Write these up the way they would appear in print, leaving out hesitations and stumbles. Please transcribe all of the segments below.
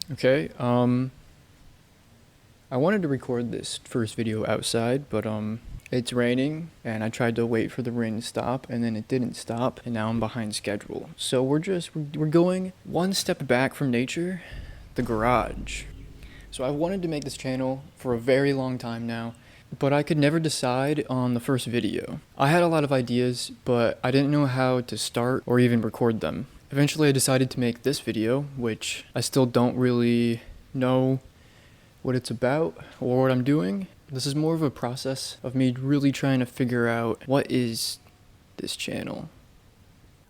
Okay, I wanted to record this first video outside, but it's raining and I tried to wait for the rain to stop and then it didn't stop and now I'm behind schedule. So we're going one step back from nature, the garage. So I wanted to make this channel for a very long time now, but I could never decide on the first video. I had a lot of ideas, but I didn't know how to start or even record them. Eventually I decided to make this video, which I still don't really know what it's about or what I'm doing. This is more of a process of me really trying to figure out what is this channel.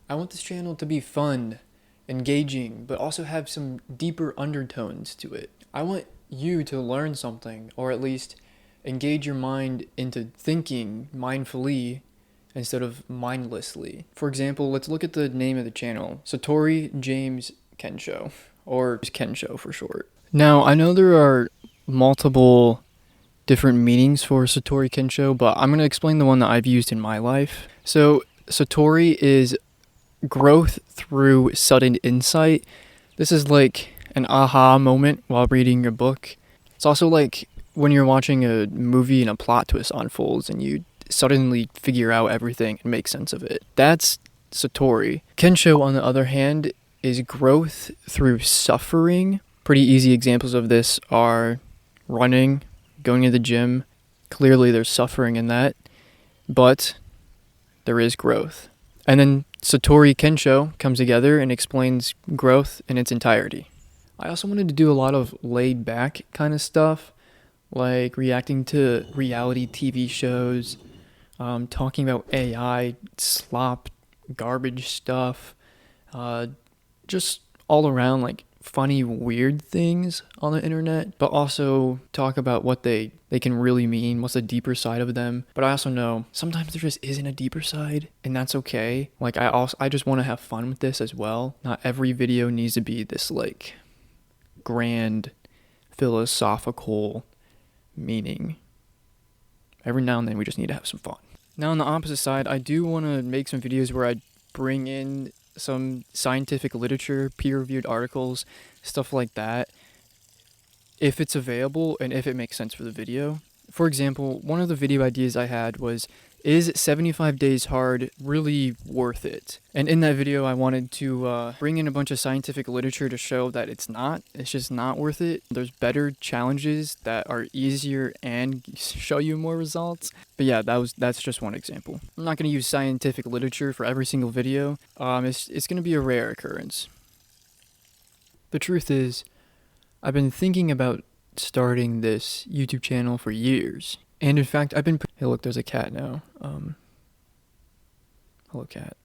I want this channel to be fun, engaging, but also have some deeper undertones to it. I want you to learn something, or at least engage your mind into thinking mindfully instead of mindlessly. For example, let's look at the name of the channel, Satori James Kensho, or Kensho for short. Now, I know there are multiple different meanings for Satori Kensho, but I'm going to explain the one that I've used in my life. So, Satori is growth through sudden insight. This is like an aha moment while reading a book. It's also like when you're watching a movie and a plot twist unfolds and you suddenly figure out everything and make sense of it. That's Satori. Kensho, on the other hand, is growth through suffering. Pretty easy examples of this are running, going to the gym. Clearly there's suffering in that, but there is growth. And then Satori Kensho comes together and explains growth in its entirety. I also wanted to do a lot of laid back kind of stuff, like reacting to reality TV shows, talking about AI, slop, garbage stuff, just all around like funny, weird things on the internet, but also talk about what they can really mean, what's the deeper side of them. But I also know sometimes there just isn't a deeper side, and that's okay. Like I just want to have fun with this as well. Not every video needs to be this like grand philosophical meaning. Every now and then we just need to have some fun. Now on the opposite side, I do want to make some videos where I bring in some scientific literature, peer-reviewed articles, stuff like that, if it's available and if it makes sense for the video. For example, one of the video ideas I had was, is 75 days hard really worth it? And in that video, I wanted to bring in a bunch of scientific literature to show that it's just not worth it. There's better challenges that are easier and show you more results. But yeah, that's just one example. I'm not going to use scientific literature for every single video. It's going to be a rare occurrence. The truth is, I've been thinking about starting this YouTube channel for years. And in fact, hey look, there's a cat now. Hello cat.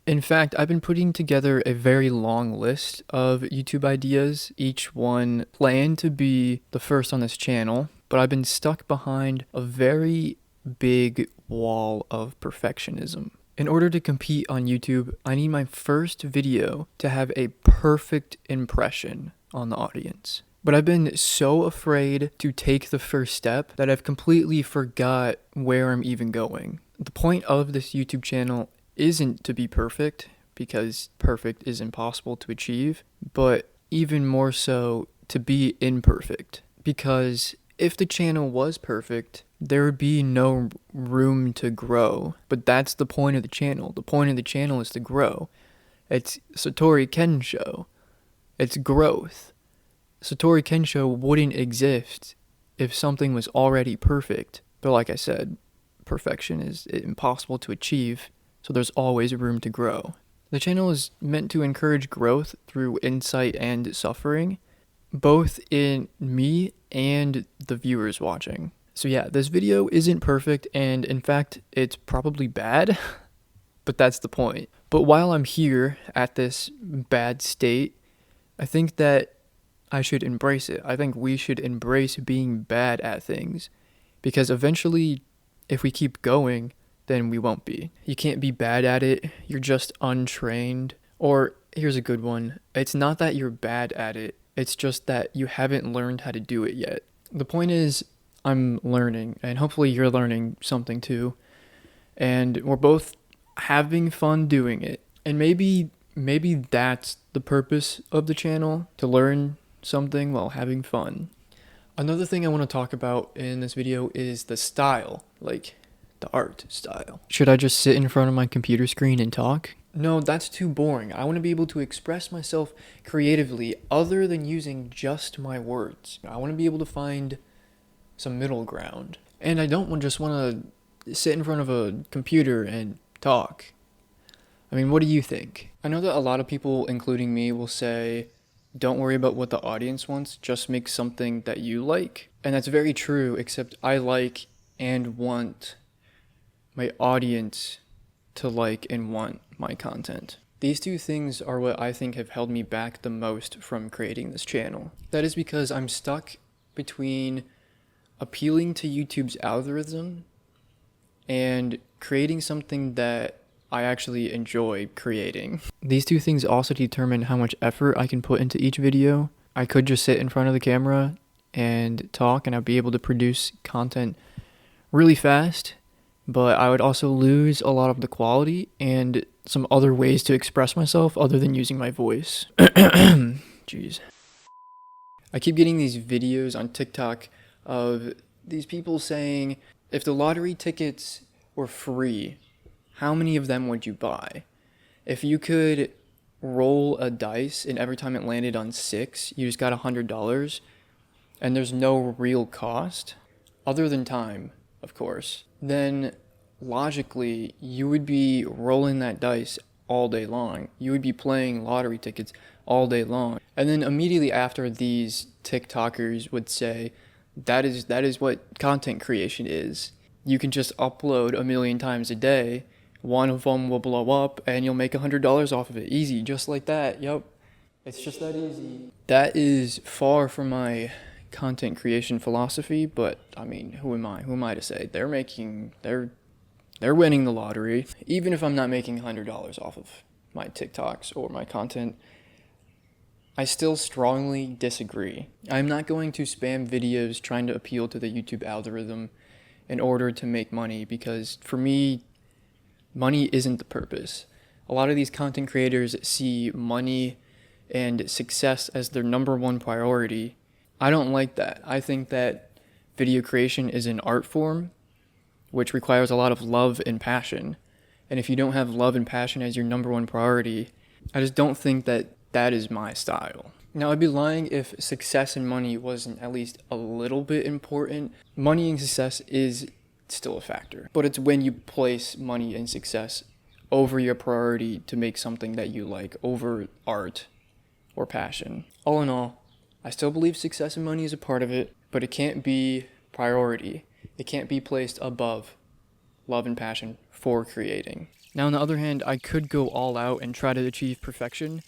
In fact, I've been putting together a very long list of YouTube ideas, each one planned to be the first on this channel, but I've been stuck behind a very big wall of perfectionism. In order to compete on YouTube, I need my first video to have a perfect impression on the audience. But I've been so afraid to take the first step that I've completely forgot where I'm even going. The point of this YouTube channel isn't to be perfect, because perfect is impossible to achieve, but even more so to be imperfect. Because if the channel was perfect, there would be no room to grow. But that's the point of the channel. The point of the channel is to grow. It's Satori Kensho. It's growth. Satori Kensho wouldn't exist if something was already perfect. But like I said, perfection is impossible to achieve, so there's always room to grow. The channel is meant to encourage growth through insight and suffering, both in me and the viewers watching. So yeah, this video isn't perfect, and in fact, it's probably bad, but that's the point. But while I'm here at this bad state, I think that I should embrace it. I think we should embrace being bad at things, because eventually, if we keep going, then we won't be. You can't be bad at it, you're just untrained. Or here's a good one, it's not that you're bad at it, it's just that you haven't learned how to do it yet. The point is, I'm learning, and hopefully you're learning something too, and we're both having fun doing it. And maybe maybe that's the purpose of the channel, to learn something while having fun. Another thing I want to talk about in this video is the style, like the art style. Should I just sit in front of my computer screen and talk? No, that's too boring. I want to be able to express myself creatively other than using just my words. I want to be able to find some middle ground. And I don't just want to sit in front of a computer and talk. I mean, what do you think? I know that a lot of people, including me, will say, don't worry about what the audience wants, just make something that you like. And that's very true, except I like and want my audience to like and want my content. These two things are what I think have held me back the most from creating this channel. That is because I'm stuck between appealing to YouTube's algorithm and creating something that I actually enjoy creating. These two things also determine how much effort I can put into each video. I could just sit in front of the camera and talk and I'd be able to produce content really fast, but I would also lose a lot of the quality and some other ways to express myself other than using my voice. Jeez. I keep getting these videos on TikTok of these people saying, if the lottery tickets were free, how many of them would you buy? If you could roll a dice and every time it landed on 6, you just got $100 and there's no real cost, other than time, of course, then logically you would be rolling that dice all day long. You would be playing lottery tickets all day long. And then immediately after, these TikTokers would say, that is what content creation is. You can just upload 1,000,000 times a day. One of them will blow up and you'll make $100 off of it. Easy, just like that. Yep. It's just that easy. That is far from my content creation philosophy, but I mean, who am I? Who am I to say? They're winning the lottery. Even if I'm not making $100 off of my TikToks or my content, I still strongly disagree. I'm not going to spam videos trying to appeal to the YouTube algorithm in order to make money, because for me, money isn't the purpose. A lot of these content creators see money and success as their number one priority. I don't like that. I think that video creation is an art form which requires a lot of love and passion. And if you don't have love and passion as your number one priority, I just don't think that that is my style. Now, I'd be lying if success and money wasn't at least a little bit important. Money and success is still a factor, but it's when you place money and success over your priority to make something that you like, over art or passion. All in all, I still believe success and money is a part of it, but it can't be priority. It can't be placed above love and passion for creating. Now, on the other hand, I could go all out and try to achieve perfection,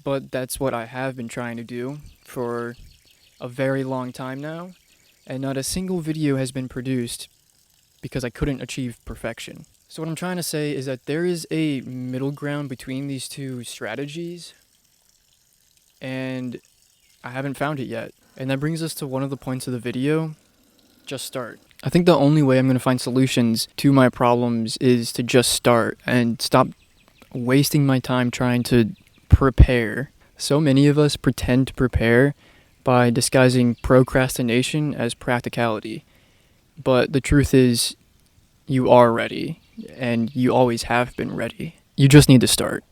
but that's what I have been trying to do for a very long time now, and not a single video has been produced because I couldn't achieve perfection. So what I'm trying to say is that there is a middle ground between these two strategies, and I haven't found it yet. And that brings us to one of the points of the video: just start. I think the only way I'm going to find solutions to my problems is to just start and stop wasting my time trying to prepare. So many of us pretend to prepare by disguising procrastination as practicality. But the truth is, you are ready, and you always have been ready. You just need to start.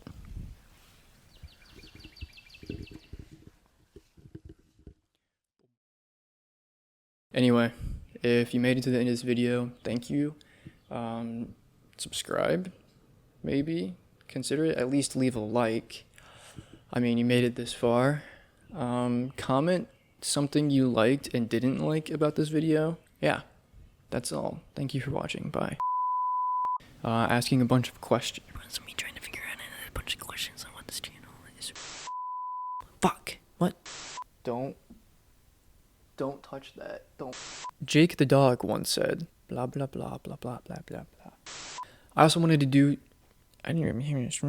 Anyway, if you made it to the end of this video, thank you. Subscribe, maybe. Consider it. At least leave a like. I mean, you made it this far. Comment something you liked and didn't like about this video. Yeah, that's all. Thank you for watching. Bye. Asking a bunch of questions. It's me trying to figure out a bunch of questions on what this channel is. Fuck. What? Don't touch that. Don't. Jake the dog once said, blah, blah, blah, blah, blah, blah, blah, blah. I also wanted to do... I didn't even hear this.